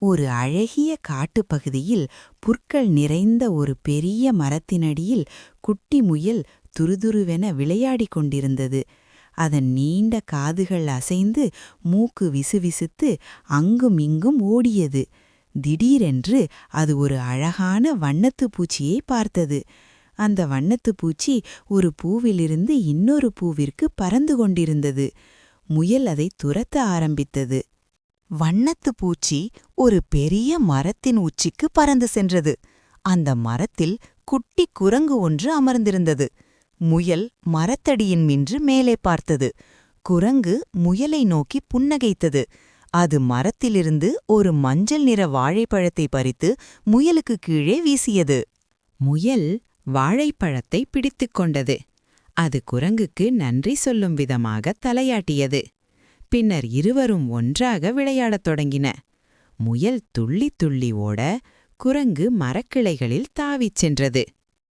ஒரு அழகிய காட்டுப்பகுதியில் புற்கள் நிறைந்த ஒரு பெரிய மரத்தினடியில் குட்டி முயல் துருதுருவென விளையாடிக் கொண்டிருந்தது. அதன் நீண்ட காதுகள் அசைந்து மூக்கு விசுவிசுத்து அங்கும் இங்கும் ஓடியது. திடீரென்று அது ஒரு அழகான வண்ணத்துப் பூச்சியை பார்த்தது. அந்த வண்ணத்துப் பூச்சி ஒரு பூவிலிருந்து இன்னொரு பூவிற்கு பறந்து கொண்டிருந்தது. முயல் அதை துரத்த ஆரம்பித்தது. வண்ணத்துப் பூச்சி ஒரு பெரிய மரத்தின் உச்சிக்கு பறந்து சென்றது. அந்த மரத்தில் குட்டி குரங்கு ஒன்று அமர்ந்திருந்தது. முயல் மரத்தடியின் நின்று மேலே பார்த்தது. குரங்கு முயலை நோக்கி புன்னகைத்தது. அது மரத்திலிருந்து ஒரு மஞ்சள் நிற வாழைப்பழத்தை பறித்து முயலுக்கு கீழே வீசியது. முயல் வாழைப்பழத்தை பிடித்துக் கொண்டது. அது குரங்குக்கு நன்றி சொல்லும் விதமாக தலையாட்டியது. பின்னர் இருவரும் ஒன்றாக விளையாடத் தொடங்கின. முயல் துள்ளி துள்ளி ஓட, குரங்கு மரக்கிளைகளில் தாவிச் சென்றது.